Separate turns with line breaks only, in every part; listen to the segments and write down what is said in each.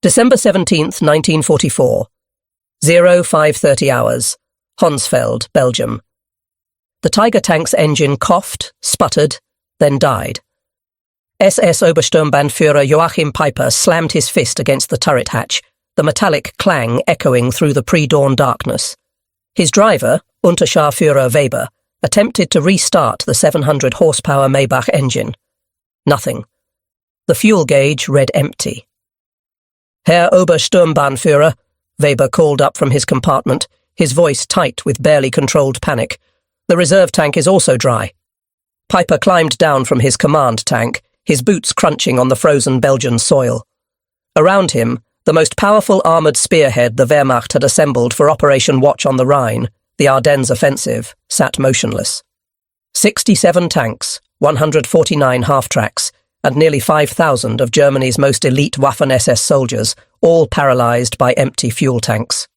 December 17th, 1944. 0530 hours. Honsfeld, Belgium. The Tiger tank's engine coughed, sputtered, then died. SS Obersturmbannführer Joachim Peiper slammed his fist against the turret hatch, the metallic clang echoing through the pre-dawn darkness. His driver, Unterscharführer Weber, attempted to restart the 700-horsepower Maybach engine. Nothing. The fuel gauge read empty. Herr Obersturmbannführer, Weber called up from his compartment, his voice tight with barely controlled panic. The reserve tank is also dry. Peiper climbed down from his command tank, his boots crunching on the frozen Belgian soil. Around him, the most powerful armoured spearhead the Wehrmacht had assembled for Operation Watch on the Rhine, the Ardennes offensive, sat motionless. 67 tanks, 149 half-tracks, and nearly 5,000 of Germany's most elite Waffen-SS soldiers, all paralysed by empty fuel tanks.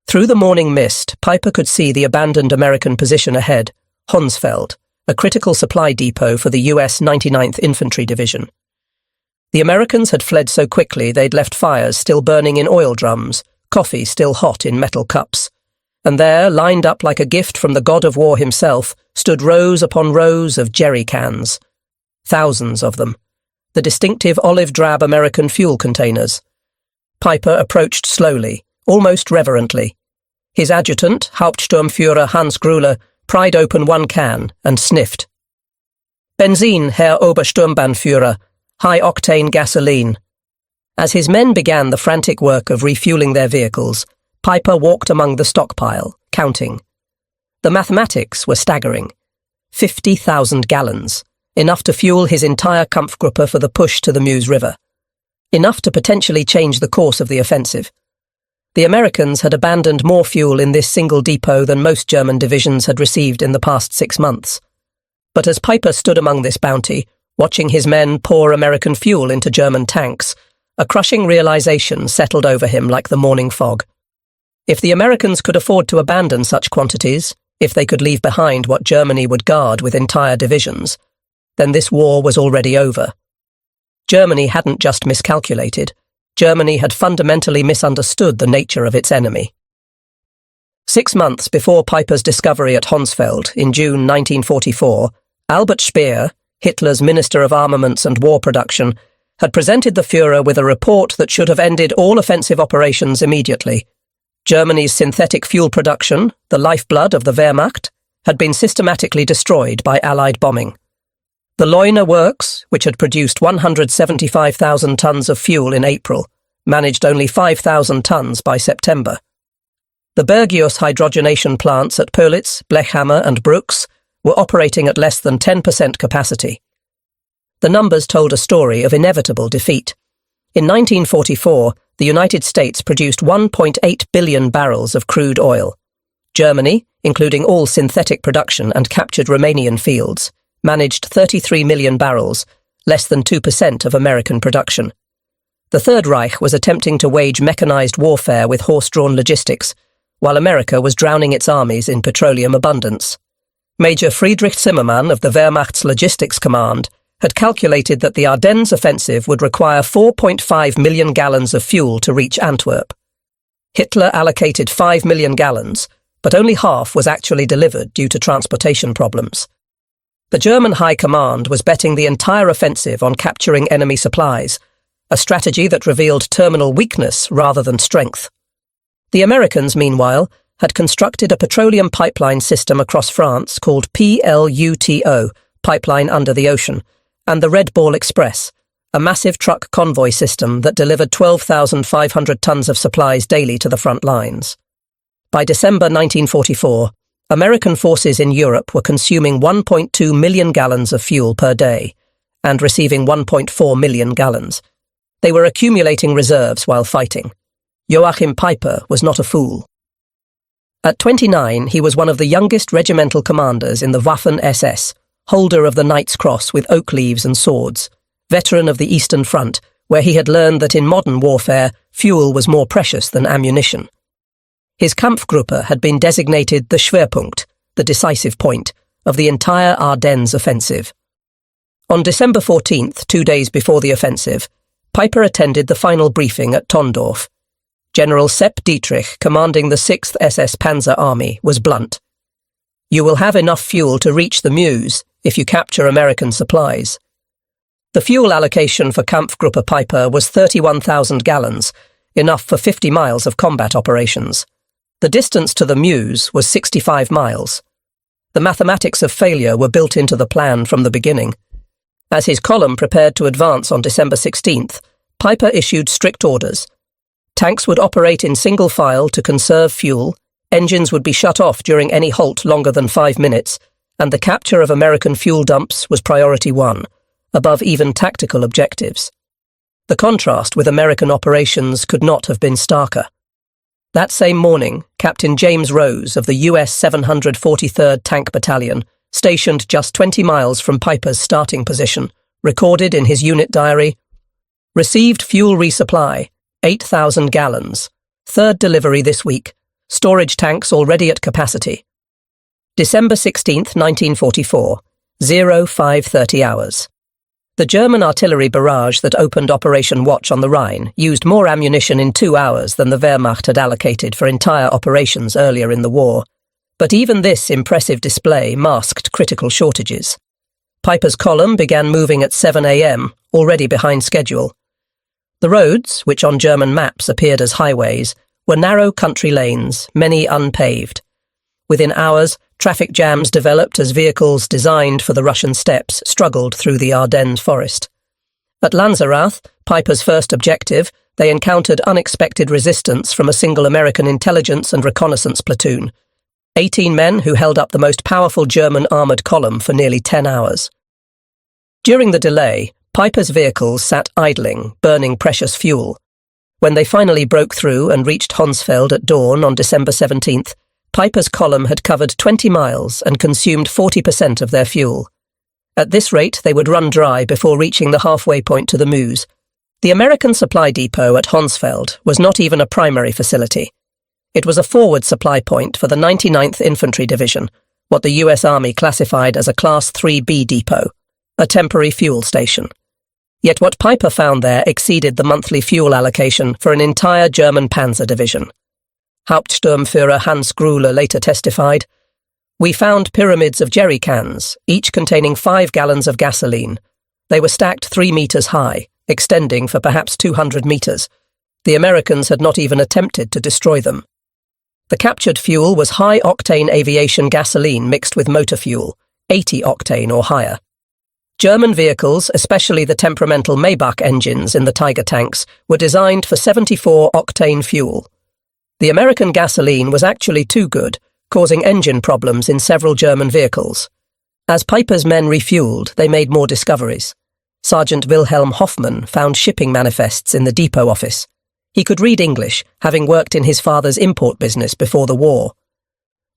Through the morning mist, Peiper could see the abandoned American position ahead, Honsfeld, a critical supply depot for the US 99th Infantry Division. The Americans had fled so quickly they'd left fires still burning in oil drums, coffee still hot in metal cups. And there, lined up like a gift from the god of war himself, stood rows upon rows of jerry cans. Thousands of them. The distinctive olive-drab American fuel containers. Peiper approached slowly, almost reverently. His adjutant, Hauptsturmführer Hans Gruller, pried open one can and sniffed. Benzin, Herr Obersturmbannführer, high-octane gasoline. As his men began the frantic work of refueling their vehicles, Peiper walked among the stockpile, counting. The mathematics were staggering. 50,000 gallons, enough to fuel his entire Kampfgruppe for the push to the Meuse River. Enough to potentially change the course of the offensive. The Americans had abandoned more fuel in this single depot than most German divisions had received in the past 6 months. But as Peiper stood among this bounty, watching his men pour American fuel into German tanks, a crushing realization settled over him like the morning fog. If the Americans could afford to abandon such quantities, if they could leave behind what Germany would guard with entire divisions, then this war was already over. Germany hadn't just miscalculated. Germany had fundamentally misunderstood the nature of its enemy. 6 months before Peiper's discovery at Honsfeld in June 1944, Albert Speer, Hitler's Minister of Armaments and War Production, had presented the Führer with a report that should have ended all offensive operations immediately. Germany's synthetic fuel production, the lifeblood of the Wehrmacht, had been systematically destroyed by Allied bombing. The Leuna works, which had produced 175,000 tons of fuel in April, managed only 5,000 tons by September. The Bergius hydrogenation plants at Pölitz, Blechhammer and Brooks were operating at less than 10% capacity. The numbers told a story of inevitable defeat. In 1944, the United States produced 1.8 billion barrels of crude oil. Germany, including all synthetic production and captured Romanian fields, managed 33 million barrels, less than 2% of American production. The Third Reich was attempting to wage mechanized warfare with horse-drawn logistics, while America was drowning its armies in petroleum abundance. Major Friedrich Zimmermann of the Wehrmacht's Logistics Command had calculated that the Ardennes offensive would require 4.5 million gallons of fuel to reach Antwerp. Hitler allocated 5 million gallons, but only half was actually delivered due to transportation problems. The German High Command was betting the entire offensive on capturing enemy supplies, a strategy that revealed terminal weakness rather than strength. The Americans, meanwhile, had constructed a petroleum pipeline system across France called PLUTO, Pipeline Under the Ocean, and the Red Ball Express, a massive truck convoy system that delivered 12,500 tons of supplies daily to the front lines. By December 1944, American forces in Europe were consuming 1.2 million gallons of fuel per day and receiving 1.4 million gallons. They were accumulating reserves while fighting. Joachim Peiper was not a fool. At 29, he was one of the youngest regimental commanders in the Waffen-SS, holder of the Knight's Cross with oak leaves and swords, veteran of the Eastern Front, where he had learned that in modern warfare, fuel was more precious than ammunition. His Kampfgruppe had been designated the Schwerpunkt, the decisive point, of the entire Ardennes offensive. On December 14th, 2 days before the offensive, Piper attended the final briefing at Tondorf. General Sepp Dietrich, commanding the 6th SS Panzer Army, was blunt. "You will have enough fuel to reach the Meuse if you capture American supplies." The fuel allocation for Kampfgruppe Piper was 31,000 gallons, enough for 50 miles of combat operations. The distance to the Meuse was 65 miles. The mathematics of failure were built into the plan from the beginning. As his column prepared to advance on December 16th, Piper issued strict orders. Tanks would operate in single file to conserve fuel, engines would be shut off during any halt longer than 5 minutes, and the capture of American fuel dumps was priority 1, above even tactical objectives. The contrast with American operations could not have been starker. That same morning, Captain James Rose of the US 743rd Tank Battalion, stationed just 20 miles from Piper's starting position, recorded in his unit diary, "Received fuel resupply, 8,000 gallons. Third delivery this week. Storage tanks already at capacity." December 16th, 1944, 0530 hours. The German artillery barrage that opened Operation Watch on the Rhine used more ammunition in 2 hours than the Wehrmacht had allocated for entire operations earlier in the war. But even this impressive display masked critical shortages. Piper's column began moving at 7 a.m., already behind schedule. The roads, which on German maps appeared as highways, were narrow country lanes, many unpaved. Within hours, traffic jams developed as vehicles designed for the Russian steppes struggled through the Ardennes forest. At Lanzerath, Piper's first objective, they encountered unexpected resistance from a single American intelligence and reconnaissance platoon, 18 men who held up the most powerful German armoured column for nearly 10 hours. During the delay, Piper's vehicles sat idling, burning precious fuel. When they finally broke through and reached Honsfeld at dawn on December 17th, Piper's column had covered 20 miles and consumed 40% of their fuel. At this rate, they would run dry before reaching the halfway point to the Meuse. The American supply depot at Honsfeld was not even a primary facility. It was a forward supply point for the 99th Infantry Division, what the US Army classified as a Class 3B depot, a temporary fuel station. Yet what Piper found there exceeded the monthly fuel allocation for an entire German panzer division. Hauptsturmführer Hans Gruler later testified, "We found pyramids of jerry cans, each containing 5 gallons of gasoline. They were stacked 3 meters high, extending for perhaps 200 meters. The Americans had not even attempted to destroy them." The captured fuel was high-octane aviation gasoline mixed with motor fuel, 80 octane or higher. German vehicles, especially the temperamental Maybach engines in the Tiger tanks, were designed for 74 octane fuel. The American gasoline was actually too good, causing engine problems in several German vehicles. As Piper's men refueled, they made more discoveries. Sergeant Wilhelm Hoffmann found shipping manifests in the depot office. He could read English, having worked in his father's import business before the war.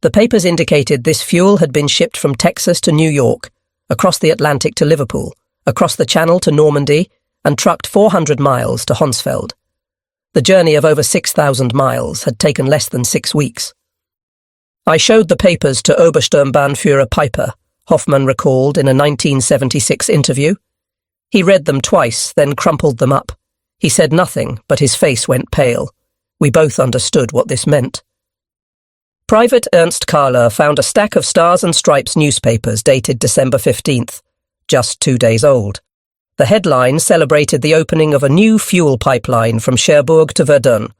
The papers indicated this fuel had been shipped from Texas to New York, across the Atlantic to Liverpool, across the Channel to Normandy, and trucked 400 miles to Honsfeld. The journey of over 6,000 miles had taken less than 6 weeks. "I showed the papers to Obersturmbannführer Piper," Hoffmann recalled in a 1976 interview. "He read them twice, then crumpled them up. He said nothing, but his face went pale. We both understood what this meant." Private Ernst Kahler found a stack of Stars and Stripes newspapers dated December 15th, just 2 days old. The headline celebrated the opening of a new fuel pipeline from Cherbourg to Verdun,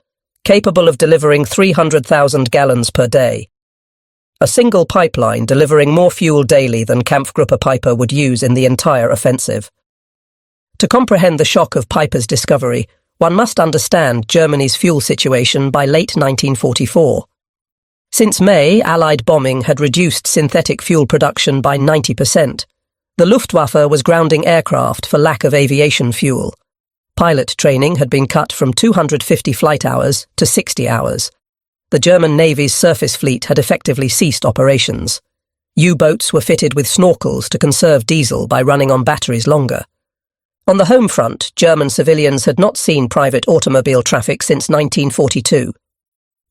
capable of delivering 300,000 gallons per day. A single pipeline delivering more fuel daily than Kampfgruppe Piper would use in the entire offensive. To comprehend the shock of Piper's discovery, one must understand Germany's fuel situation by late 1944. Since May, Allied bombing had reduced synthetic fuel production by 90%. The Luftwaffe was grounding aircraft for lack of aviation fuel. Pilot training had been cut from 250 flight hours to 60 hours. The German Navy's surface fleet had effectively ceased operations. U-boats were fitted with snorkels to conserve diesel by running on batteries longer. On the home front, German civilians had not seen private automobile traffic since 1942.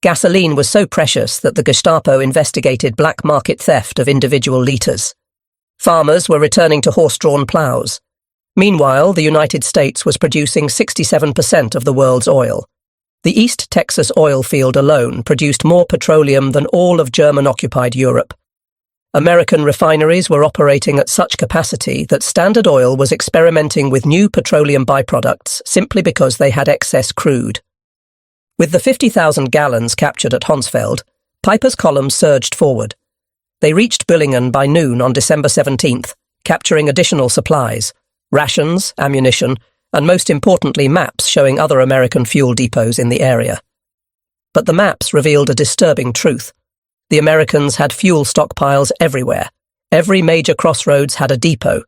Gasoline was so precious that the Gestapo investigated black market theft of individual litres. Farmers were returning to horse-drawn ploughs. Meanwhile, the United States was producing 67% of the world's oil. The East Texas oil field alone produced more petroleum than all of German-occupied Europe. American refineries were operating at such capacity that Standard Oil was experimenting with new petroleum byproducts simply because they had excess crude. With the 50,000 gallons captured at Honsfeld, Piper's column surged forward. They reached Büllingen by noon on December 17th, capturing additional supplies, rations, ammunition, and most importantly maps showing other American fuel depots in the area. But the maps revealed a disturbing truth. The Americans had fuel stockpiles everywhere. Every major crossroads had a depot.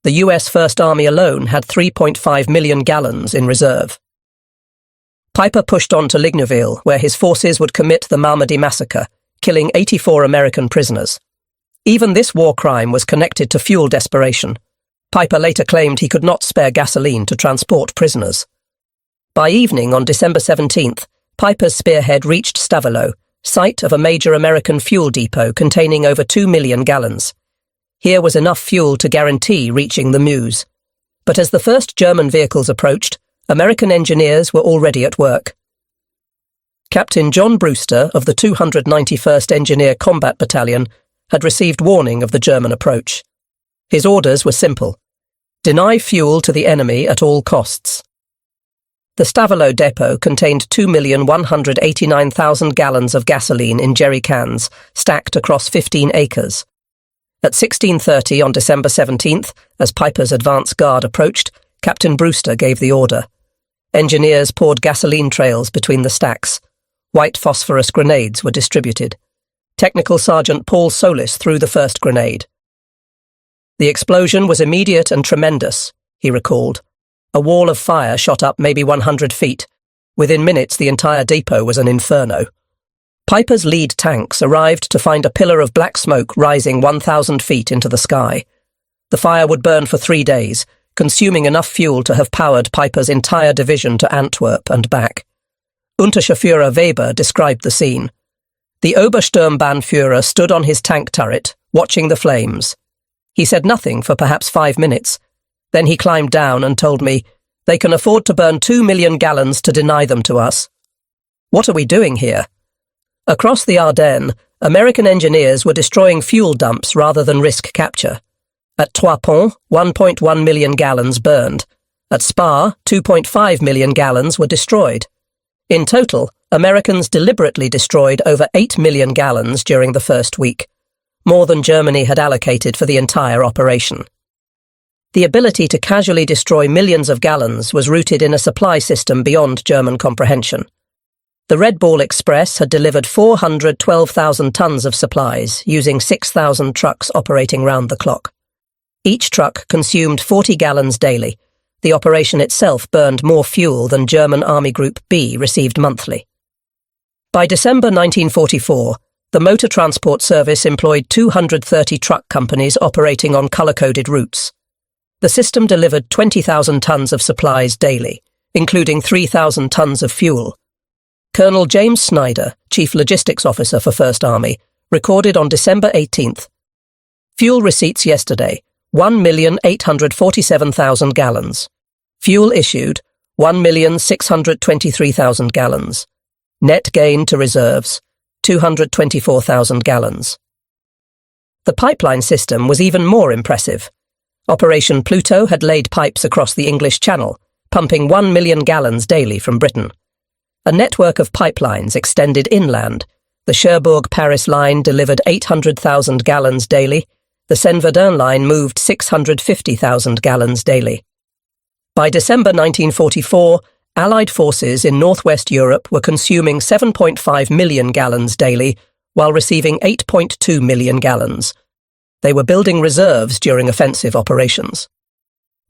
The US First Army alone had 3.5 million gallons in reserve. Piper pushed on to Ligneville, where his forces would commit the Malmedy massacre, killing 84 American prisoners. Even this war crime was connected to fuel desperation. Piper later claimed he could not spare gasoline to transport prisoners. By evening on December 17th, Piper's spearhead reached Stavelot, site of a major American fuel depot containing over 2 million gallons. Here was enough fuel to guarantee reaching the Meuse. But as the first German vehicles approached, American engineers were already at work. Captain John Brewster of the 291st Engineer Combat Battalion had received warning of the German approach. His orders were simple: deny fuel to the enemy at all costs. The Stavelot depot contained 2,189,000 gallons of gasoline in jerry cans, stacked across 15 acres. At 16:30 on December 17th, as Piper's advance guard approached, Captain Brewster gave the order. Engineers poured gasoline trails between the stacks. White phosphorus grenades were distributed. Technical Sergeant Paul Solis threw the first grenade. The explosion was immediate and tremendous, he recalled. A wall of fire shot up maybe 100 feet. Within minutes, the entire depot was an inferno. Piper's lead tanks arrived to find a pillar of black smoke rising 1,000 feet into the sky. The fire would burn for 3 days, consuming enough fuel to have powered Piper's entire division to Antwerp and back. Unterscharführer Weber described the scene. The Obersturmbannführer stood on his tank turret, watching the flames. He said nothing for perhaps 5 minutes. Then he climbed down and told me, "They can afford to burn 2 million gallons to deny them to us." What are we doing here? Across the Ardennes, American engineers were destroying fuel dumps rather than risk capture. At Trois Ponts, 1.1 million gallons burned. At Spa, 2.5 million gallons were destroyed. In total, Americans deliberately destroyed over 8 million gallons during the first week, more than Germany had allocated for the entire operation. The ability to casually destroy millions of gallons was rooted in a supply system beyond German comprehension. The Red Ball Express had delivered 412,000 tons of supplies, using 6,000 trucks operating round the clock. Each truck consumed 40 gallons daily. The operation itself burned more fuel than German Army Group B received monthly. By December 1944, the motor transport service employed 230 truck companies operating on colour-coded routes. The system delivered 20,000 tons of supplies daily, including 3,000 tons of fuel. Colonel James Snyder, Chief Logistics Officer for First Army, recorded on December 18th. Fuel receipts yesterday, 1,847,000 gallons. Fuel issued, 1,623,000 gallons. Net gain to reserves, 224,000 gallons. The pipeline system was even more impressive. Operation Pluto had laid pipes across the English Channel, pumping 1 million gallons daily from Britain. A network of pipelines extended inland. The Cherbourg-Paris line delivered 800,000 gallons daily. The Seine-Verdun line moved 650,000 gallons daily. By December 1944, Allied forces in northwest Europe were consuming 7.5 million gallons daily, while receiving 8.2 million gallons. They were building reserves during offensive operations.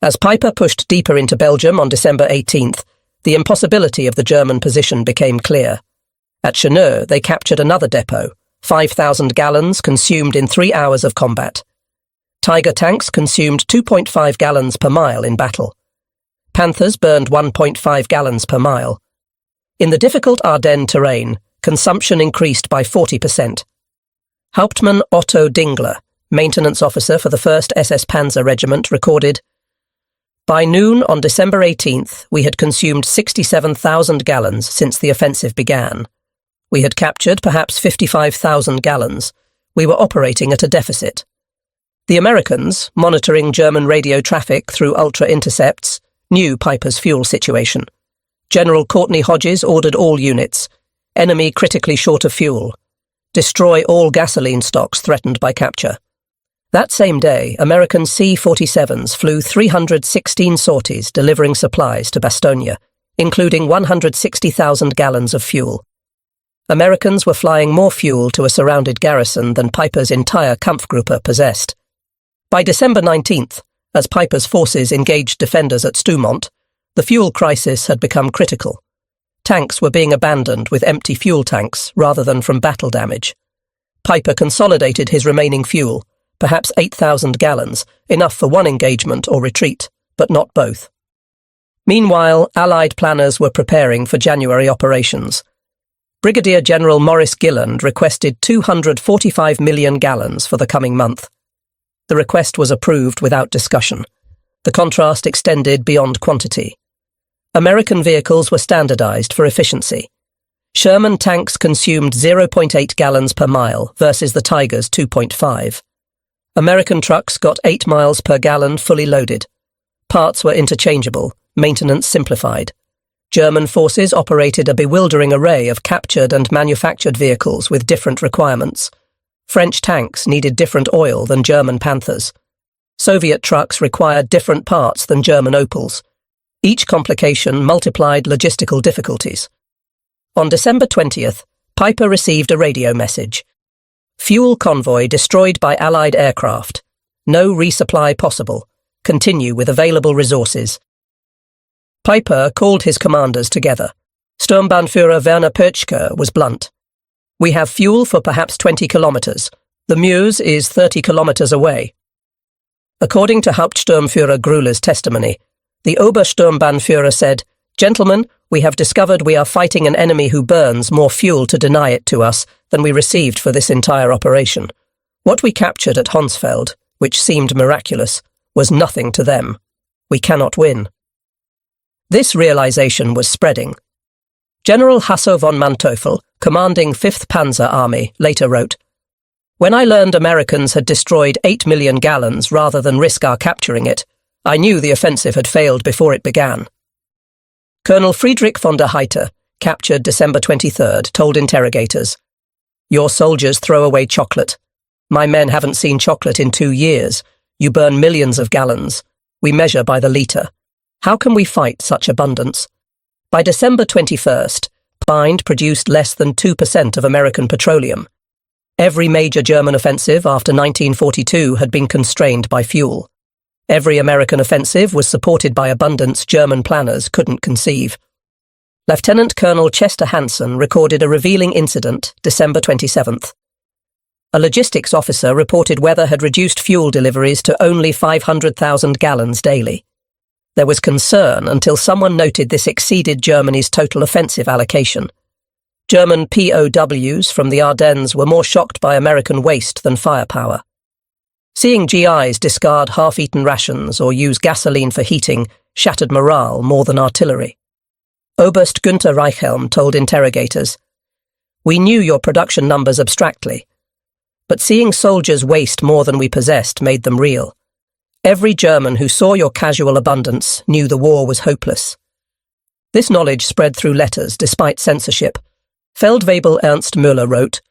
As Piper pushed deeper into Belgium on December 18th, the impossibility of the German position became clear. At Cheneux, they captured another depot, 5,000 gallons consumed in 3 hours of combat. Tiger tanks consumed 2.5 gallons per mile in battle. Panthers burned 1.5 gallons per mile. In the difficult Ardennes terrain, consumption increased by 40%. Hauptmann Otto Dingler, maintenance officer for the 1st SS Panzer Regiment, recorded, By noon on December 18th, we had consumed 67,000 gallons since the offensive began. We had captured perhaps 55,000 gallons. We were operating at a deficit. The Americans, monitoring German radio traffic through ultra-intercepts, knew Piper's fuel situation. General Courtney Hodges ordered all units. Enemy critically short of fuel. Destroy all gasoline stocks threatened by capture. That same day, American C-47s flew 316 sorties delivering supplies to Bastogne, including 160,000 gallons of fuel. Americans were flying more fuel to a surrounded garrison than Piper's entire Kampfgruppe possessed. By December 19th, as Piper's forces engaged defenders at Stoumont, the fuel crisis had become critical. Tanks were being abandoned with empty fuel tanks rather than from battle damage. Piper consolidated his remaining fuel, perhaps 8,000 gallons, enough for one engagement or retreat, but not both. Meanwhile, Allied planners were preparing for January operations. Brigadier General Maurice Gilland requested 245 million gallons for the coming month. The request was approved without discussion. The contrast extended beyond quantity. American vehicles were standardized for efficiency. Sherman tanks consumed 0.8 gallons per mile versus the Tiger's 2.5. American trucks got 8 miles per gallon fully loaded. Parts were interchangeable, maintenance simplified. German forces operated a bewildering array of captured and manufactured vehicles with different requirements. French tanks needed different oil than German Panthers. Soviet trucks required different parts than German Opels. Each complication multiplied logistical difficulties. On December 20th, Piper received a radio message. Fuel convoy destroyed by Allied aircraft. No resupply possible. Continue with available resources. Piper called his commanders together. Sturmbannführer Werner Pötschke was blunt. We have fuel for perhaps 20 kilometers. The Meuse is 30 kilometers away. According to Hauptsturmführer Grüller's testimony, the Obersturmbannführer said, "Gentlemen, we have discovered we are fighting an enemy who burns more fuel to deny it to us than we received for this entire operation. What we captured at Honsfeld, which seemed miraculous, was nothing to them. We cannot win." This realization was spreading. General Hasso von Manteuffel, commanding 5th Panzer Army, later wrote, "When I learned Americans had destroyed 8 million gallons rather than risk our capturing it, I knew the offensive had failed before it began." Colonel Friedrich von der Heydte, captured December 23rd, told interrogators, "Your soldiers throw away chocolate. My men haven't seen chocolate in 2 years. You burn millions of gallons. We measure by the litre. How can we fight such abundance?" By December 21st, Bind produced less than 2% of American petroleum. Every major German offensive after 1942 had been constrained by fuel. Every American offensive was supported by abundance German planners couldn't conceive. Lieutenant Colonel Chester Hansen recorded a revealing incident December 27th. A logistics officer reported weather had reduced fuel deliveries to only 500,000 gallons daily. There was concern until someone noted this exceeded Germany's total offensive allocation. German POWs from the Ardennes were more shocked by American waste than firepower. Seeing GIs discard half-eaten rations or use gasoline for heating shattered morale more than artillery. Oberst Günther Reichhelm told interrogators, "We knew your production numbers abstractly, but seeing soldiers waste more than we possessed made them real. Every German who saw your casual abundance knew the war was hopeless." This knowledge spread through letters despite censorship. Feldwebel Ernst Müller wrote,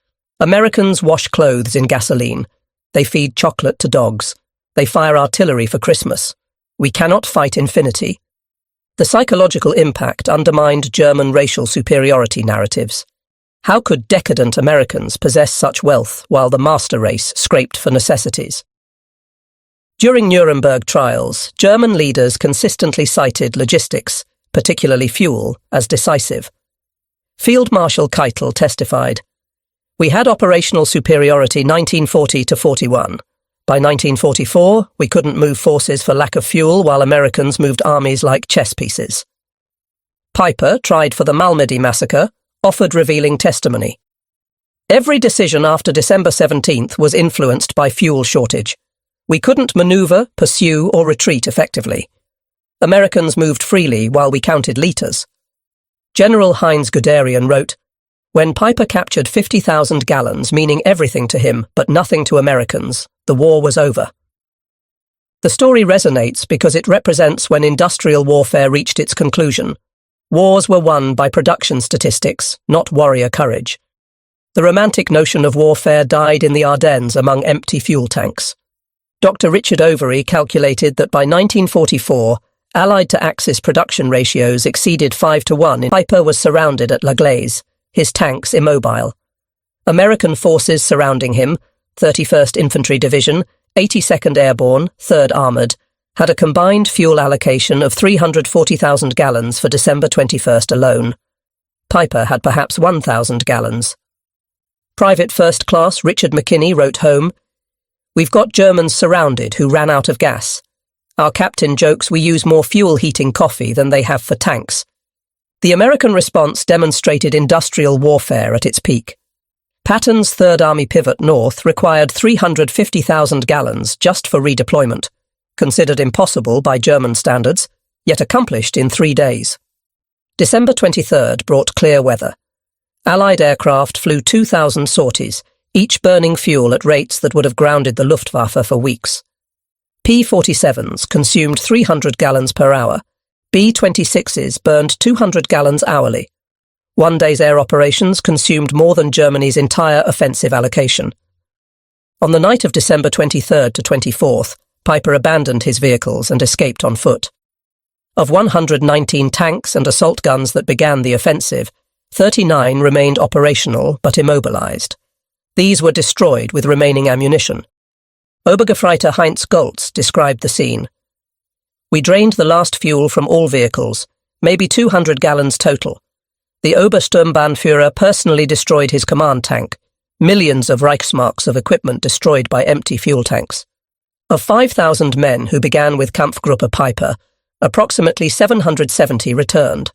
"Americans wash clothes in gasoline. They feed chocolate to dogs. They fire artillery for Christmas. We cannot fight infinity." The psychological impact undermined German racial superiority narratives. How could decadent Americans possess such wealth while the master race scraped for necessities? During Nuremberg trials, German leaders consistently cited logistics, particularly fuel, as decisive. Field Marshal Keitel testified, "We had operational superiority 1940 to 41. By 1944, we couldn't move forces for lack of fuel while Americans moved armies like chess pieces." Piper, tried for the Malmedy massacre, offered revealing testimony. "Every decision after December 17th was influenced by fuel shortage. We couldn't maneuver, pursue, or retreat effectively. Americans moved freely while we counted liters. General Heinz Guderian wrote, "When Piper captured 50,000 gallons, meaning everything to him but nothing to Americans, the war was over." The story resonates because it represents when industrial warfare reached its conclusion. Wars were won by production statistics, not warrior courage. The romantic notion of warfare died in the Ardennes among empty fuel tanks. Dr. Richard Overy calculated that by 1944, Allied to Axis production ratios exceeded 5-1. Piper was surrounded at La Glaise, his tanks immobile. American forces surrounding him, 31st Infantry Division, 82nd Airborne, 3rd Armoured, had a combined fuel allocation of 340,000 gallons for December 21st alone. Piper had perhaps 1,000 gallons. Private First Class Richard McKinney wrote home, "We've got Germans surrounded who ran out of gas. Our captain jokes we use more fuel heating coffee than they have for tanks." The American response demonstrated industrial warfare at its peak. Patton's Third Army pivot north required 350,000 gallons just for redeployment, considered impossible by German standards, yet accomplished in 3 days. December 23rd brought clear weather. Allied aircraft flew 2,000 sorties, each burning fuel at rates that would have grounded the Luftwaffe for weeks. P-47s consumed 300 gallons per hour. B-26s burned 200 gallons hourly. One day's air operations consumed more than Germany's entire offensive allocation. On the night of December 23rd to 24th, Piper abandoned his vehicles and escaped on foot. Of 119 tanks and assault guns that began the offensive, 39 remained operational but immobilized. These were destroyed with remaining ammunition. Obergefreiter Heinz Goltz described the scene. "We drained the last fuel from all vehicles, maybe 200 gallons total. The Obersturmbannführer personally destroyed his command tank, millions of Reichsmarks of equipment destroyed by empty fuel tanks. Of 5,000 men who began with Kampfgruppe Piper, approximately 770 returned.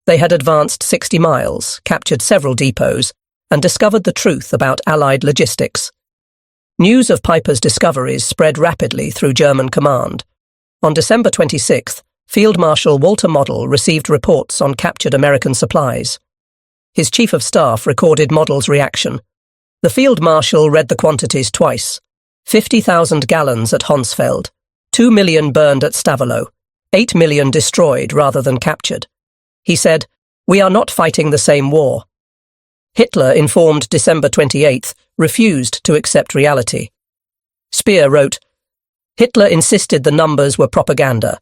They had advanced 60 miles, captured several depots, and discovered the truth about Allied logistics. News of Piper's discoveries spread rapidly through German command. On December 26th, Field Marshal Walter Model received reports on captured American supplies. His Chief of Staff recorded Model's reaction. The Field Marshal read the quantities twice. 50,000 gallons at Honsfeld, 2 million burned at Stavelot, 8 million destroyed rather than captured. He said, "We are not fighting the same war." Hitler, informed December 28th, refused to accept reality. Speer wrote, "Hitler insisted the numbers were propaganda.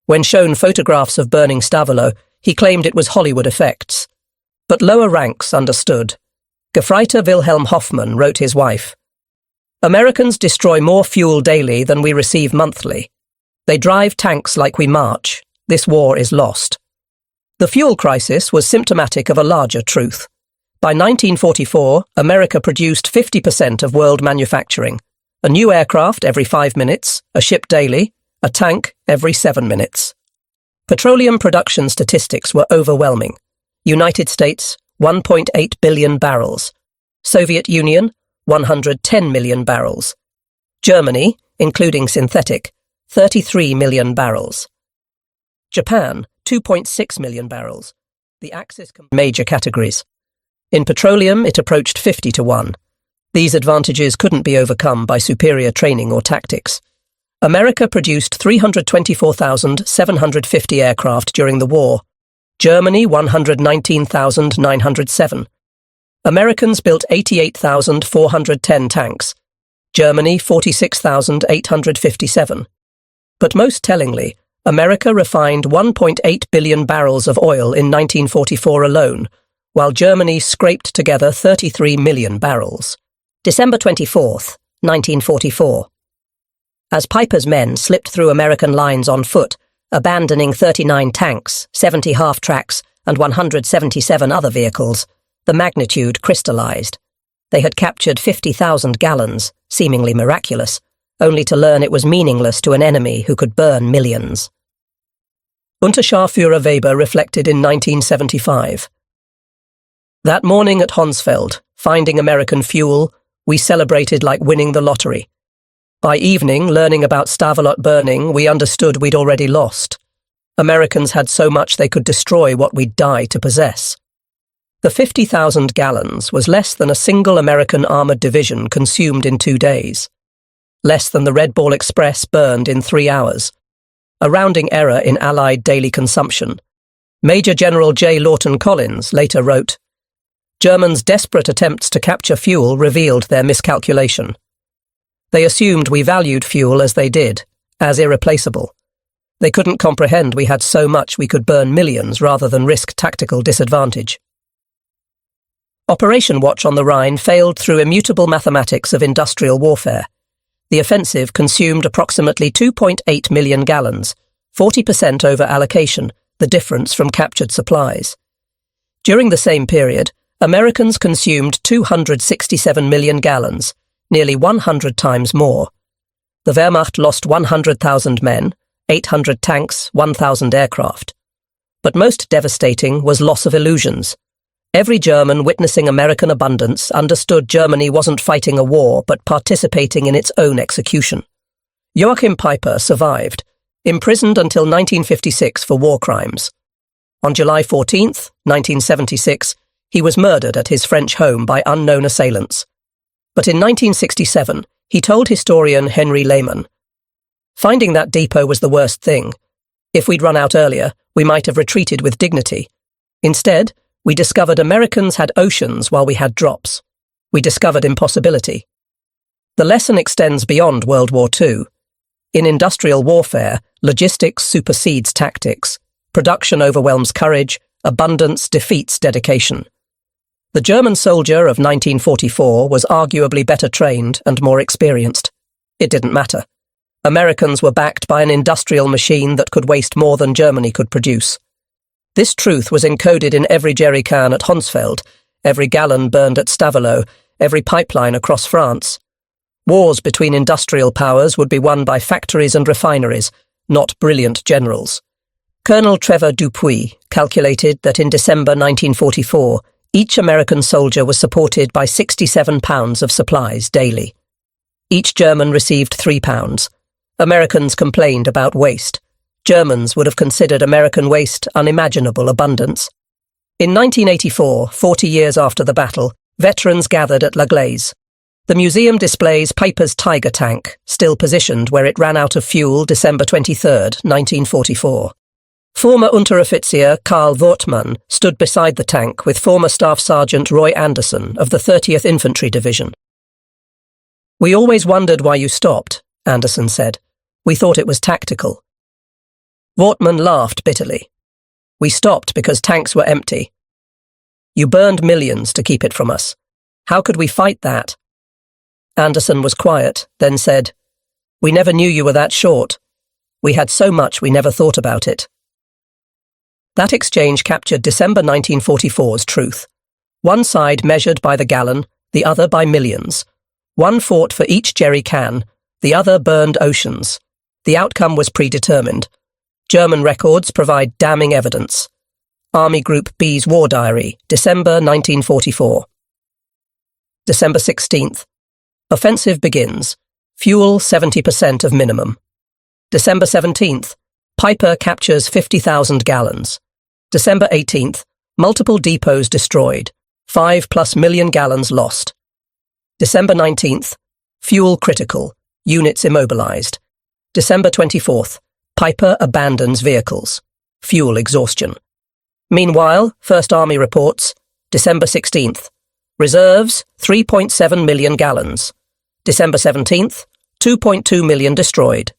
When shown photographs of burning Stavelot, he claimed it was Hollywood effects. But lower ranks understood. Gefreiter Wilhelm Hoffmann wrote his wife, "Americans destroy more fuel daily than we receive monthly. They drive tanks like we march. This war is lost." The fuel crisis was symptomatic of a larger truth. By 1944, America produced 50% of world manufacturing. A new aircraft every 5 minutes, a ship daily, a tank every 7 minutes. Petroleum production statistics were overwhelming. United States, 1.8 billion barrels. Soviet Union, 110 million barrels. Germany, including synthetic, 33 million barrels. Japan, 2.6 million barrels. The Axis major categories. In petroleum, it approached 50-1. These advantages couldn't be overcome by superior training or tactics. America produced 324,750 aircraft during the war. Germany, 119,907. Americans built 88,410 tanks. Germany, 46,857. But most tellingly, America refined 1.8 billion barrels of oil in 1944 alone, while Germany scraped together 33 million barrels. December 24th, 1944. As Piper's men slipped through American lines on foot, abandoning 39 tanks, 70 half-tracks, and 177 other vehicles, the magnitude crystallized. They had captured 50,000 gallons, seemingly miraculous, only to learn it was meaningless to an enemy who could burn millions. Unterscharführer Weber reflected in 1975. That morning at Honsfeld, finding American fuel, we celebrated like winning the lottery. By evening, learning about Stavelot burning, we understood we'd already lost. Americans had so much they could destroy what we'd die to possess. The 50,000 gallons was less than a single American armoured division consumed in 2 days. Less than the Red Ball Express burned in 3 hours. A rounding error in Allied daily consumption. Major General J. Lawton Collins later wrote, "Germans' desperate attempts to capture fuel revealed their miscalculation. They assumed we valued fuel as they did, as irreplaceable. They couldn't comprehend we had so much we could burn millions rather than risk tactical disadvantage." Operation Watch on the Rhine failed through immutable mathematics of industrial warfare. The offensive consumed approximately 2.8 million gallons, 40% over allocation, the difference from captured supplies. During the same period, Americans consumed 267 million gallons, nearly 100 times more. The Wehrmacht lost 100,000 men, 800 tanks, 1,000 aircraft. But most devastating was loss of illusions. Every German witnessing American abundance understood Germany wasn't fighting a war but participating in its own execution. Joachim Peiper survived, imprisoned until 1956 for war crimes. On July 14, 1976, he was murdered at his French home by unknown assailants. But in 1967, he told historian Henry Lehmann, "Finding that depot was the worst thing. If we'd run out earlier, we might have retreated with dignity. Instead, we discovered Americans had oceans while we had drops. We discovered impossibility." The lesson extends beyond World War II. In industrial warfare, logistics supersedes tactics. Production overwhelms courage. Abundance defeats dedication. The German soldier of 1944 was arguably better trained and more experienced. It didn't matter. Americans were backed by an industrial machine that could waste more than Germany could produce. This truth was encoded in every jerry can at Honsfeld, every gallon burned at Stavelot, every pipeline across France. Wars between industrial powers would be won by factories and refineries, not brilliant generals. Colonel Trevor Dupuy calculated that in December 1944, each American soldier was supported by 67 pounds of supplies daily. Each German received 3 pounds. Americans complained about waste. Germans would have considered American waste unimaginable abundance. In 1984, 40 years after the battle, veterans gathered at La Glaise. The museum displays Peiper's Tiger tank, still positioned where it ran out of fuel December 23, 1944. Former Unteroffizier Karl Wortmann stood beside the tank with former Staff Sergeant Roy Anderson of the 30th Infantry Division. "We always wondered why you stopped," Anderson said. "We thought it was tactical." Wortmann laughed bitterly. "We stopped because tanks were empty. You burned millions to keep it from us. How could we fight that?" Anderson was quiet, then said, "We never knew you were that short. We had so much we never thought about it." That exchange captured December 1944's truth. One side measured by the gallon, the other by millions. One fought for each jerry can, the other burned oceans. The outcome was predetermined. German records provide damning evidence. Army Group B's War Diary, December 1944. December 16th. Offensive begins. Fuel 70% of minimum. December 17th. Peiper captures 50,000 gallons. December 18th. Multiple depots destroyed. 5+ million gallons lost. December 19th. Fuel critical. Units immobilized. December 24th. Peiper abandons vehicles. Fuel exhaustion. Meanwhile, First Army reports, December 16th. Reserves, 3.7 million gallons. December 17th, 2.2 million destroyed.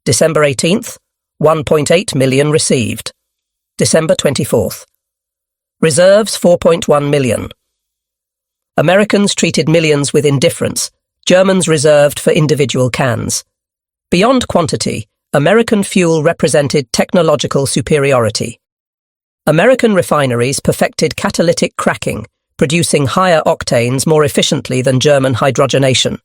December 18th, 1.8 million received. December 24th. Reserves, 4.1 million. Americans treated millions with indifference. Germans reserved for individual cans. Beyond quantity, American fuel represented technological superiority. American refineries perfected catalytic cracking, producing higher octanes more efficiently than German hydrogenation.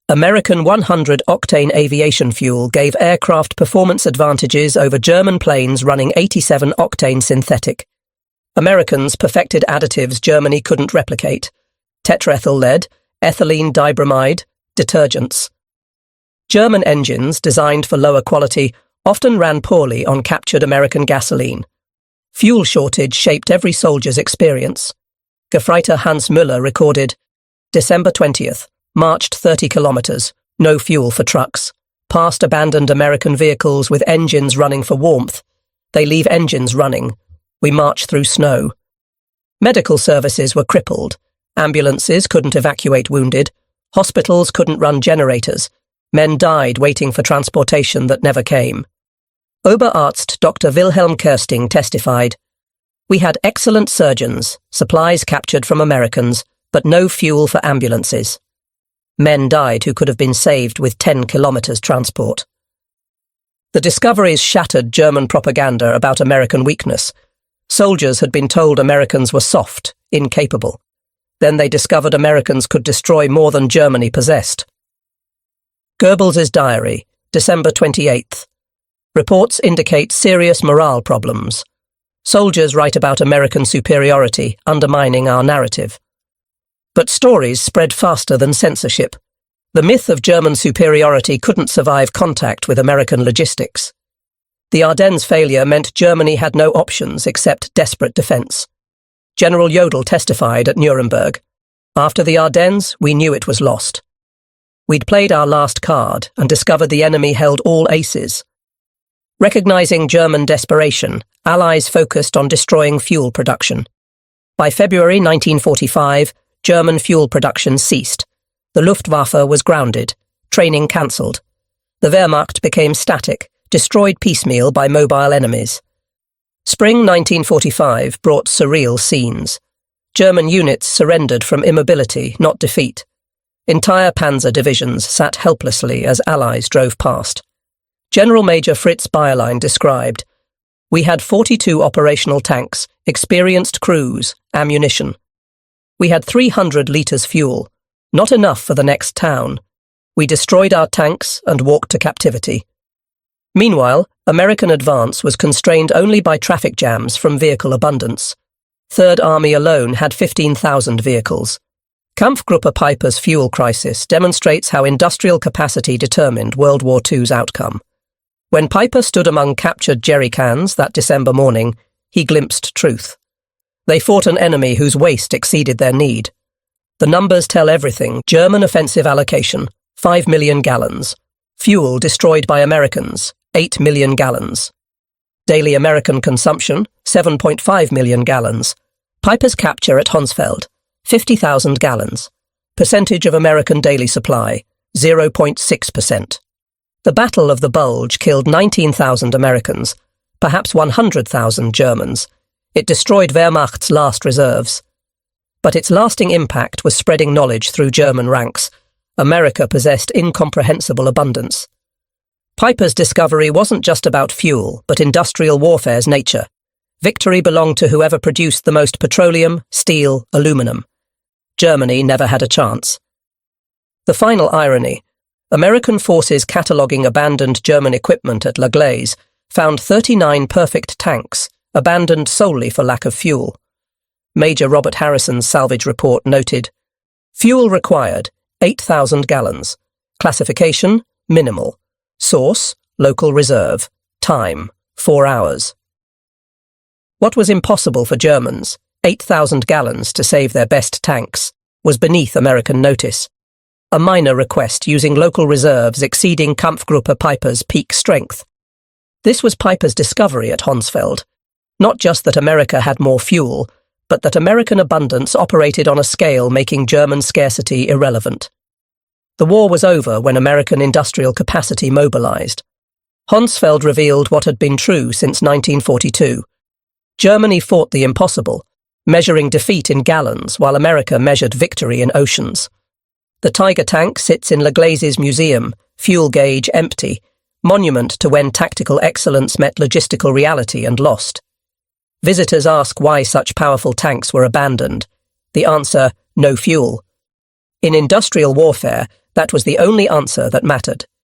American 100-octane aviation fuel gave aircraft performance advantages over German planes running 87-octane synthetic. Americans perfected additives Germany couldn't replicate: tetraethyl lead, ethylene dibromide, detergents. German engines, designed for lower quality, often ran poorly on captured American gasoline. Fuel shortage shaped every soldier's experience. Gefreiter Hans Müller recorded, December 20th, marched 30 kilometers, no fuel for trucks, past abandoned American vehicles with engines running for warmth. They leave engines running. We march through snow. Medical services were crippled. Ambulances couldn't evacuate wounded. Hospitals couldn't run generators. Men died waiting for transportation that never came. Oberarzt Dr. Wilhelm Kersting testified, "We had excellent surgeons, supplies captured from Americans, but no fuel for ambulances. Men died who could have been saved with 10 kilometers transport." The discoveries shattered German propaganda about American weakness. Soldiers had been told Americans were soft, incapable. Then they discovered Americans could destroy more than Germany possessed. Goebbels' diary, December 28th. Reports indicate serious morale problems. Soldiers write about American superiority, undermining our narrative. But stories spread faster than censorship. The myth of German superiority couldn't survive contact with American logistics. The Ardennes failure meant Germany had no options except desperate defense. General Jodl testified at Nuremberg, "After the Ardennes, we knew it was lost. We'd played our last card and discovered the enemy held all aces." Recognizing German desperation, Allies focused on destroying fuel production. By February 1945, German fuel production ceased. The Luftwaffe was grounded, training cancelled. The Wehrmacht became static, destroyed piecemeal by mobile enemies. Spring 1945 brought surreal scenes. German units surrendered from immobility, not defeat. Entire panzer divisions sat helplessly as Allies drove past. General Major Fritz Bayerlein described, "We had 42 operational tanks, experienced crews, ammunition. We had 300 litres fuel, not enough for the next town. We destroyed our tanks and walked to captivity." Meanwhile, American advance was constrained only by traffic jams from vehicle abundance. Third Army alone had 15,000 vehicles. Kampfgruppe Piper's fuel crisis demonstrates how industrial capacity determined World War II's outcome. When Piper stood among captured jerry cans that December morning, he glimpsed truth. They fought an enemy whose waste exceeded their need. The numbers tell everything. German offensive allocation, 5 million gallons. Fuel destroyed by Americans, 8 million gallons. Daily American consumption, 7.5 million gallons. Piper's capture at Honsfeld, 50,000 gallons. Percentage of American daily supply, 0.6%. The Battle of the Bulge killed 19,000 Americans, perhaps 100,000 Germans. It destroyed Wehrmacht's last reserves. But its lasting impact was spreading knowledge through German ranks. America possessed incomprehensible abundance. Piper's discovery wasn't just about fuel, but industrial warfare's nature. Victory belonged to whoever produced the most petroleum, steel, aluminum. Germany never had a chance. The final irony: American forces cataloguing abandoned German equipment at La Glaise found 39 perfect tanks, abandoned solely for lack of fuel. Major Robert Harrison's salvage report noted, "Fuel required, 8,000 gallons. Classification, minimal. Source, local reserve. Time, 4 hours." What was impossible for Germans, 8,000 gallons to save their best tanks, was beneath American notice. A minor request using local reserves exceeding Kampfgruppe Piper's peak strength. This was Piper's discovery at Honsfeld. Not just that America had more fuel, but that American abundance operated on a scale making German scarcity irrelevant. The war was over when American industrial capacity mobilized. Honsfeld revealed what had been true since 1942. Germany fought the impossible, measuring defeat in gallons while America measured victory in oceans. The Tiger tank sits in La Glaise's museum, fuel gauge empty, monument to when tactical excellence met logistical reality and lost. Visitors ask why such powerful tanks were abandoned. The answer, no fuel. In industrial warfare, that was the only answer that mattered.